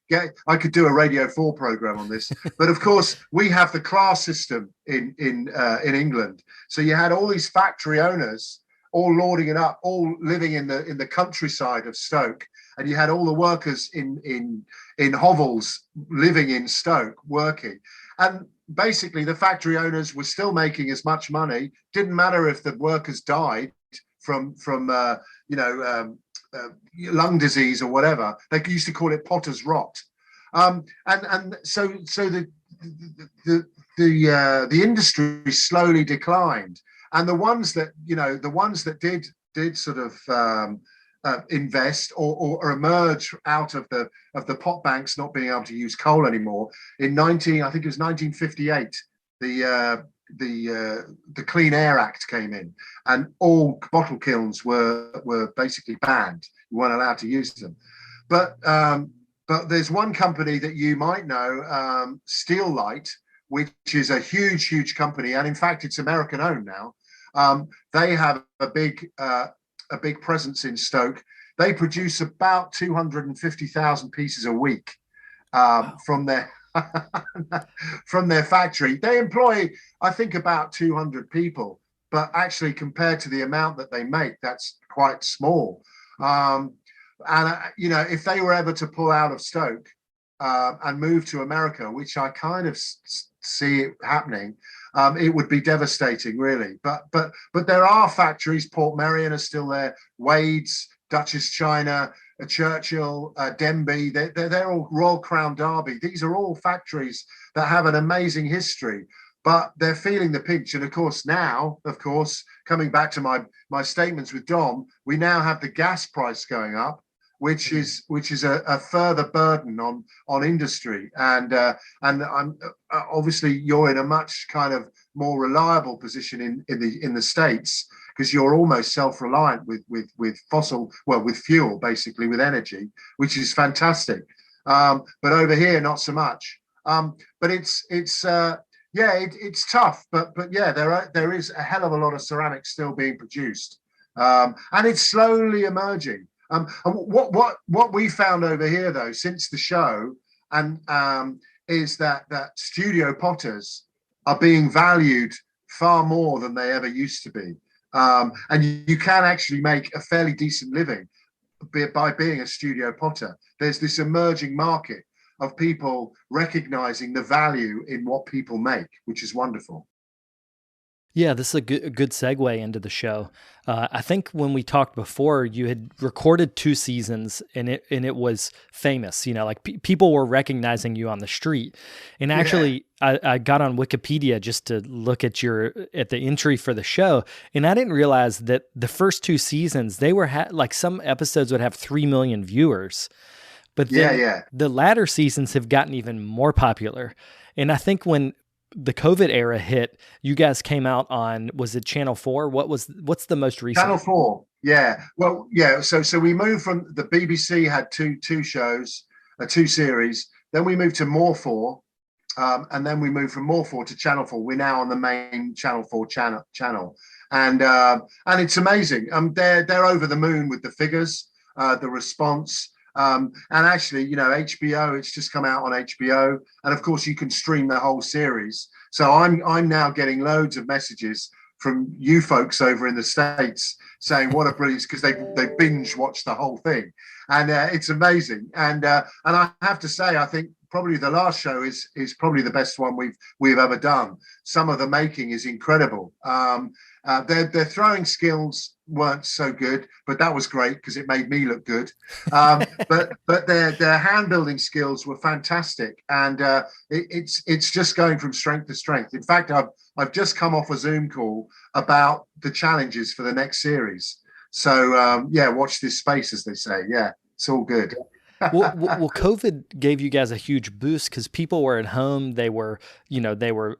yeah, I could do a Radio 4 program on this, but of course we have the class system in England. So you had all these factory owners all lording it up, all living in the countryside of Stoke, and you had all the workers in hovels living in Stoke working. And basically the factory owners were still making as much money. Didn't matter if the workers died from lung disease or whatever. They used to call it potter's rot. And so the industry slowly declined. And the ones that did sort of invest or emerge out of the pot banks not being able to use coal anymore in I think it was 1958, the Clean Air Act came in, and all bottle kilns were basically banned. You weren't allowed to use them. But there's one company that you might know, Steel Light, which is a huge company, and in fact it's American owned now. They have a big presence in Stoke. They produce about 250,000 pieces a week from their factory. They employ, I think, about 200 people, but actually compared to the amount that they make, that's quite small. And if they were ever to pull out of Stoke and move to America, which I kind of see it happening, it would be devastating, really. But there are factories. Port Merion are still there. Wade's, Duchess China, Churchill, Denby. They're all Royal Crown Derby. These are all factories that have an amazing history, but they're feeling the pinch. And of course, coming back to my statements with Dom, we now have the gas price going up, which is a further burden on industry. And I'm obviously you're in a much kind of more reliable position in the States, because you're almost self-reliant with fuel, basically, with energy, which is fantastic. But over here, not so much. But it's tough. But yeah, there is a hell of a lot of ceramics still being produced, and it's slowly emerging. And what we found over here, though, since the show, is that studio potters are being valued far more than they ever used to be. And you can actually make a fairly decent living by being a studio potter. There's this emerging market of people recognizing the value in what people make, which is wonderful. Yeah, this is a good segue into the show. I think when we talked before, you had recorded 2 seasons, and it was famous. People were recognizing you on the street. And actually, yeah. I got on Wikipedia just to look at the entry for the show, and I didn't realize that the first 2 seasons they were some episodes would have 3 million viewers, but then the latter seasons have gotten even more popular. And I think when the COVID era hit, you guys came out on, was it Channel 4? What's the most recent? Channel 4. Yeah. Well, yeah. So we moved from the BBC had two shows, 2 series. Then we moved to More 4. And then we moved from More 4 to Channel 4. We're now on the main Channel 4 channel. And it's amazing. They're over the moon with the figures, the response. And actually, HBO, it's just come out on HBO, and of course you can stream the whole series. So I'm now getting loads of messages from you folks over in the States saying what a brilliant, because they binge watched the whole thing, and it's amazing. And I have to say, I think probably the last show is probably the best one we've ever done. Some of the making is incredible. Their throwing skills weren't so good, but that was great because it made me look good. But their hand building skills were fantastic, and it's just going from strength to strength. In fact, I've just come off a Zoom call about the challenges for the next series. So watch this space, as they say. Yeah, it's all good. well, COVID gave you guys a huge boost because people were at home. They were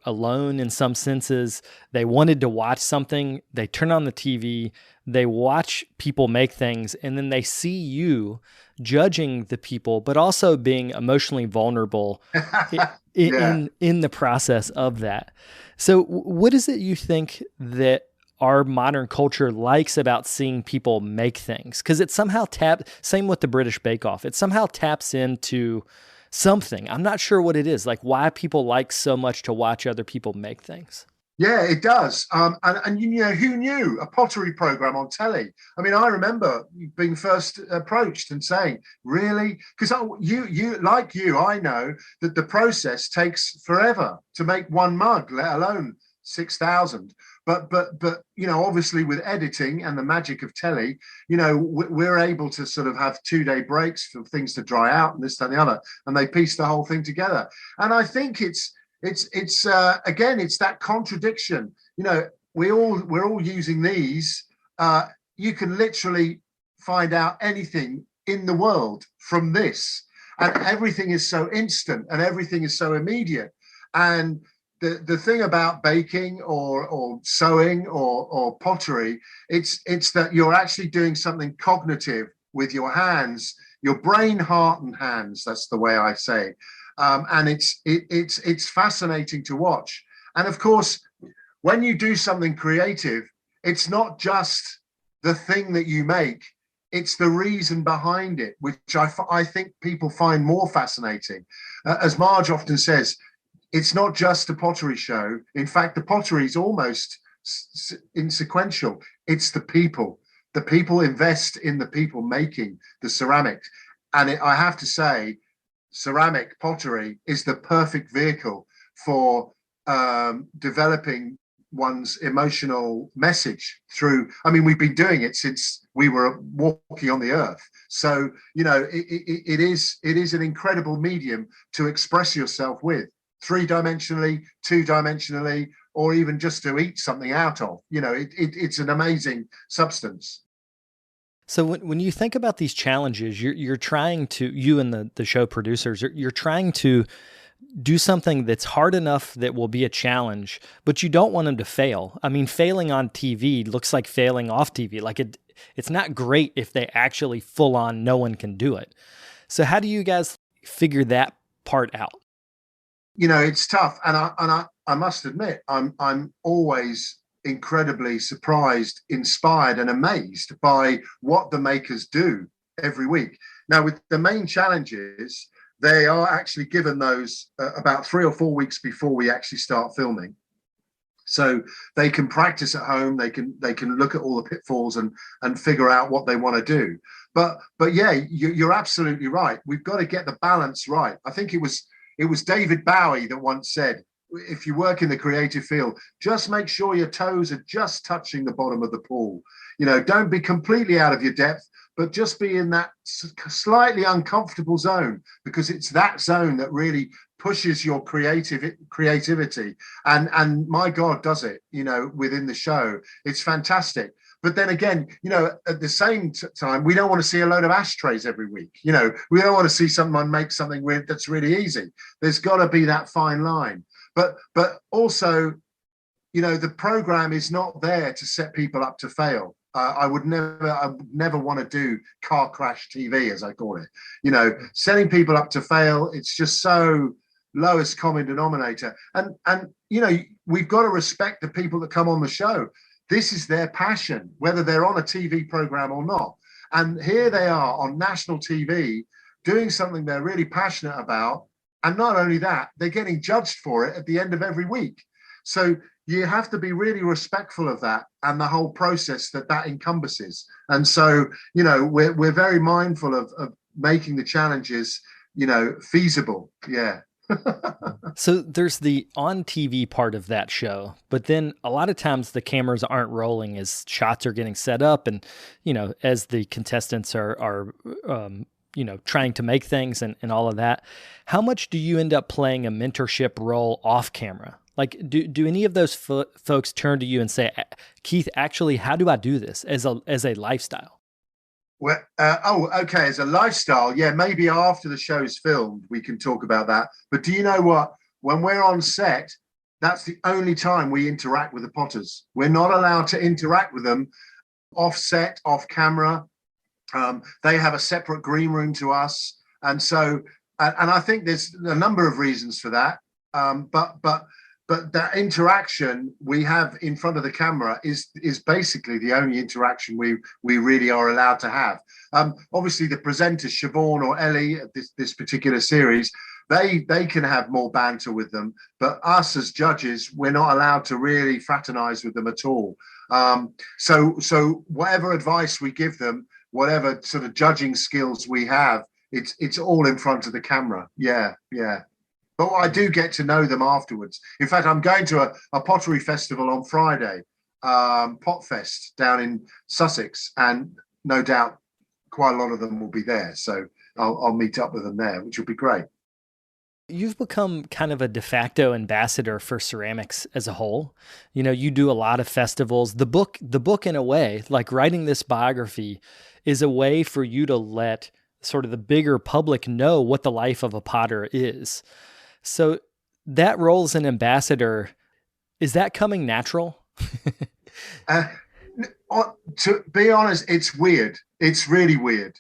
alone in some senses. They wanted to watch something. They turn on the TV, they watch people make things, and then they see you judging the people, but also being emotionally vulnerable in the process of that. So what is it you think that our modern culture likes about seeing people make things? Because it somehow same with the British Bake Off, it somehow taps into something. I'm not sure what it is, like why people like so much to watch other people make things. Yeah, it does. And who knew a pottery program on telly? I mean, I remember being first approached and saying, really? Because I know that the process takes forever to make one mug, let alone 6,000. But obviously with editing and the magic of telly, we're able to sort of have 2-day breaks for things to dry out and this and the other, and they piece the whole thing together. And I think it's again, it's that contradiction. We're all using these. You can literally find out anything in the world from this, and everything is so instant and everything is so immediate. And the thing about baking or sewing or pottery, it's that you're actually doing something cognitive with your hands, your brain, heart, and hands. That's the way I say. And it's fascinating to watch. And of course, when you do something creative, it's not just the thing that you make, it's the reason behind it, which I think people find more fascinating. As Marge often says, it's not just a pottery show. In fact, the pottery is almost insequential. It's the people. The people invest in the people making the ceramic. And I have to say, ceramic pottery is the perfect vehicle for developing one's emotional message through. I mean, we've been doing it since we were walking on the earth. So, it is an incredible medium to express yourself with, 3-dimensionally, 2-dimensionally, or even just to eat something out of. It's an amazing substance. So when you think about these challenges, you're trying to, you and the show producers, you're trying to do something that's hard enough that will be a challenge, but you don't want them to fail. I mean, failing on TV looks like failing off TV. Like it's not great if they actually full on, no one can do it. So how do you guys figure that part out? It's tough. And I must admit, I'm always incredibly surprised, inspired, and amazed by what the makers do every week. Now, with the main challenges, they are actually given those about 3 or 4 weeks before we actually start filming, so they can practice at home. They can look at all the pitfalls and figure out what they want to do. But yeah, you're absolutely right. We've got to get the balance right. I think it was David Bowie that once said, if you work in the creative field, just make sure your toes are just touching the bottom of the pool. Don't be completely out of your depth, but just be in that slightly uncomfortable zone, because it's that zone that really pushes your creativity. And my God, does it, within the show. It's fantastic. But then again, at the same time, we don't want to see a load of ashtrays every week. We don't want to see someone make something that's really easy. There's got to be that fine line. But also, the program is not there to set people up to fail. I would never want to do car crash TV, as I call it. Setting people up to fail, it's just so lowest common denominator. And we've got to respect the people that come on the show. This is their passion, whether they're on a TV program or not. And here they are on national TV doing something they're really passionate about. And not only that, they're getting judged for it at the end of every week. So you have to be really respectful of that and the whole process that encompasses. And so, we're very mindful of making the challenges, feasible. Yeah. So there's the on TV part of that show, but then a lot of times the cameras aren't rolling as shots are getting set up, and as the contestants are trying to make things and all of that. How much do you end up playing a mentorship role off camera? Like, do any of those folks turn to you and say, Keith, actually, how do I do this as a lifestyle? Well, okay. As a lifestyle, yeah, maybe after the show's filmed, we can talk about that. But do you know what? When we're on set, that's the only time we interact with the potters. We're not allowed to interact with them off set, off camera. They have a separate green room to us. And so, and I think there's a number of reasons for that. But that interaction we have in front of the camera is basically the only interaction we really are allowed to have. Obviously, the presenters, Siobhan or Ellie, this particular series, they can have more banter with them. But us as judges, we're not allowed to really fraternize with them at all. So whatever advice we give them, whatever sort of judging skills we have, it's all in front of the camera. Yeah. But I do get to know them afterwards. In fact, I'm going to a pottery festival on Friday, Potfest down in Sussex, and no doubt quite a lot of them will be there. So I'll meet up with them there, which will be great. You've become kind of a de facto ambassador for ceramics as a whole. You do a lot of festivals. The book in a way, like writing this biography, is a way for you to let sort of the bigger public know what the life of a potter is. So that role as an ambassador, is that coming natural? To be honest, it's weird. It's really weird.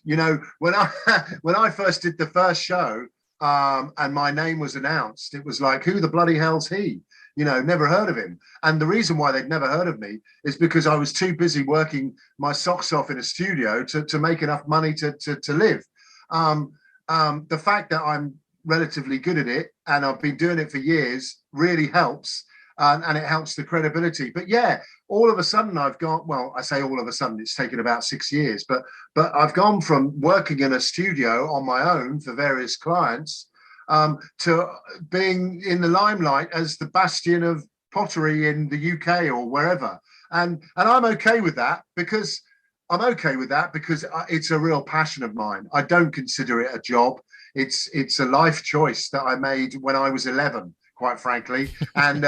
When I first did the first show, and my name was announced, it was like, who the bloody hell's he? Never heard of him. And the reason why they'd never heard of me is because I was too busy working my socks off in a studio to make enough money to live. The fact that I'm relatively good at it and I've been doing it for years really helps, and it helps the credibility. But yeah, all of a sudden I've gone, well, I say all of a sudden, it's taken about 6 years, but I've gone from working in a studio on my own for various clients to being in the limelight as the bastion of pottery in the UK or wherever. And I'm okay with that because it's a real passion of mine. I don't consider it a job. It's a life choice that I made when I was 11, quite frankly, and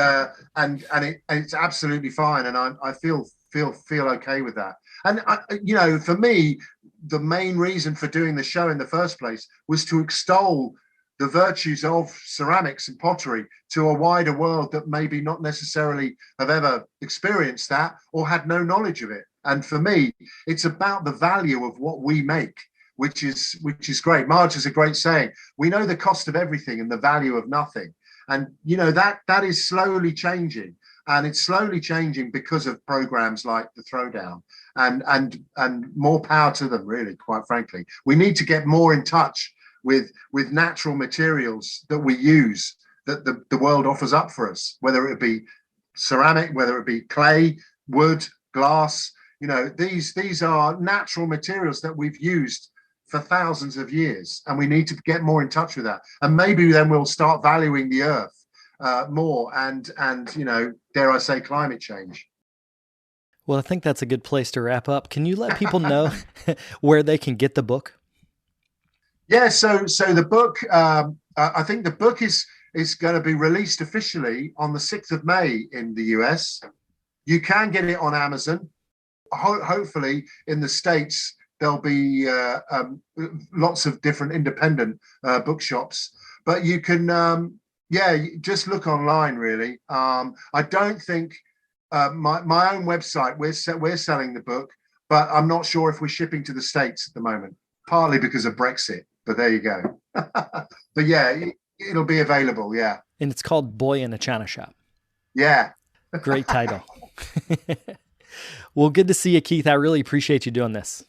it's absolutely fine, and I feel okay with that. And for me, the main reason for doing the show in the first place was to extol the virtues of ceramics and pottery to a wider world that maybe not necessarily have ever experienced that or had no knowledge of it. And for me, it's about the value of what we make, which is great. Marge has a great saying: we know the cost of everything and the value of nothing. And that is slowly changing, and it's slowly changing because of programs like the Throwdown, and more power to them, really, quite frankly. We need to get more in touch with natural materials that we use, that the world offers up for us, whether it be ceramic, whether it be clay, wood, glass. These are natural materials that we've used for thousands of years, and we need to get more in touch with that. And maybe then we'll start valuing the earth more, and dare I say, climate change. Well, I think that's a good place to wrap up. Can you let people know where they can get the book? Yeah, so the book, I think the book is going to be released officially on the 6th of May in the US. You can get it on Amazon. Hopefully in the States, there'll be lots of different independent bookshops, but you can, just look online, really. I don't think my own website, we're selling the book, but I'm not sure if we're shipping to the States at the moment, partly because of Brexit, but there you go. But yeah, it'll be available, yeah. And it's called Boy in a China Shop. Yeah. Great title. Well, good to see you, Keith. I really appreciate you doing this.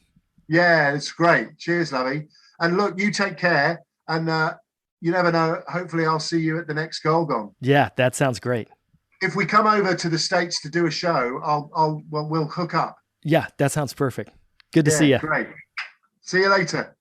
Yeah, it's great. Cheers, lovey. And look, you take care. And you never know. Hopefully, I'll see you at the next Goal Gone. Yeah, that sounds great. If we come over to the States to do a show, we'll hook up. Yeah, that sounds perfect. Good to see you. Great. See you later.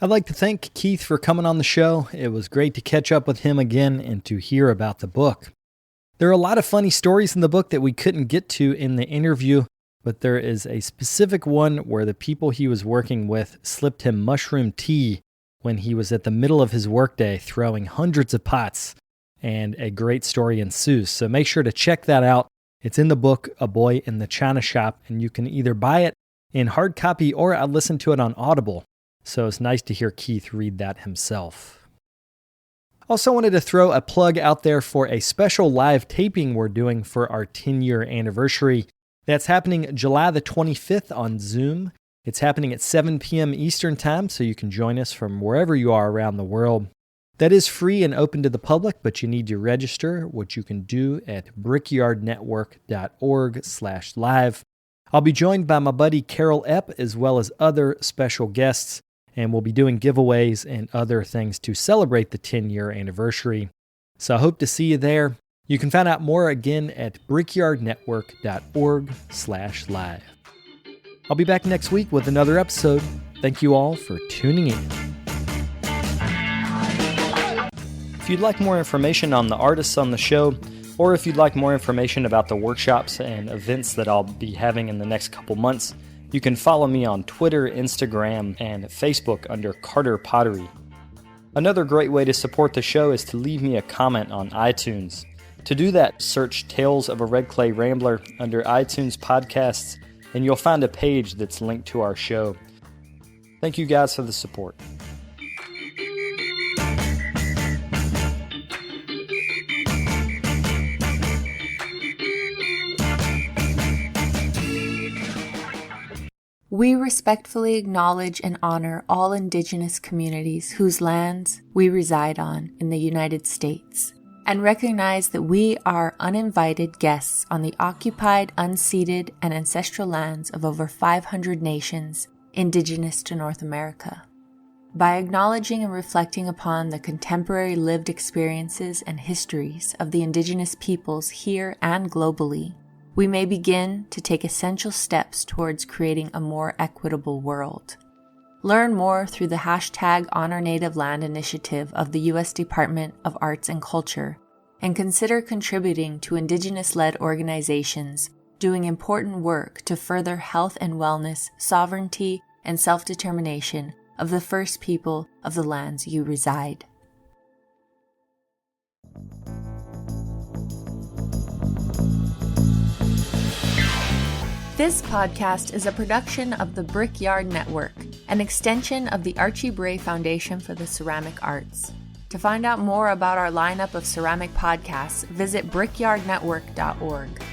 I'd like to thank Keith for coming on the show. It was great to catch up with him again and to hear about the book. There are a lot of funny stories in the book that we couldn't get to in the interview, but there is a specific one where the people he was working with slipped him mushroom tea when he was at the middle of his workday throwing hundreds of pots, and a great story ensues. So make sure to check that out. It's in the book, A Boy in the China Shop, and you can either buy it in hard copy or I listened to it on Audible. So it's nice to hear Keith read that himself. Also wanted to throw a plug out there for a special live taping we're doing for our 10-year anniversary. That's happening July the 25th on Zoom. It's happening at 7 p.m. Eastern Time, so you can join us from wherever you are around the world. That is free and open to the public, but you need to register, which you can do at brickyardnetwork.org/live. I'll be joined by my buddy Carole Epp as well as other special guests, and we'll be doing giveaways and other things to celebrate the 10-year anniversary. So I hope to see you there. You can find out more again at brickyardnetwork.org/live. I'll be back next week with another episode. Thank you all for tuning in. If you'd like more information on the artists on the show, or if you'd like more information about the workshops and events that I'll be having in the next couple months, you can follow me on Twitter, Instagram, and Facebook under Carter Pottery. Another great way to support the show is to leave me a comment on iTunes. To do that, search Tales of a Red Clay Rambler under iTunes Podcasts, and you'll find a page that's linked to our show. Thank you guys for the support. We respectfully acknowledge and honor all Indigenous communities whose lands we reside on in the United States, and recognize that we are uninvited guests on the occupied, unceded, and ancestral lands of over 500 nations indigenous to North America. By acknowledging and reflecting upon the contemporary lived experiences and histories of the Indigenous peoples here and globally, we may begin to take essential steps towards creating a more equitable world. Learn more through the hashtag Honor Native Land initiative of the U.S. Department of Arts and Culture, and consider contributing to Indigenous-led organizations doing important work to further health and wellness, sovereignty, and self-determination of the first people of the lands you reside. This podcast is a production of the Brickyard Network, an extension of the Archie Bray Foundation for the Ceramic Arts. To find out more about our lineup of ceramic podcasts, visit brickyardnetwork.org.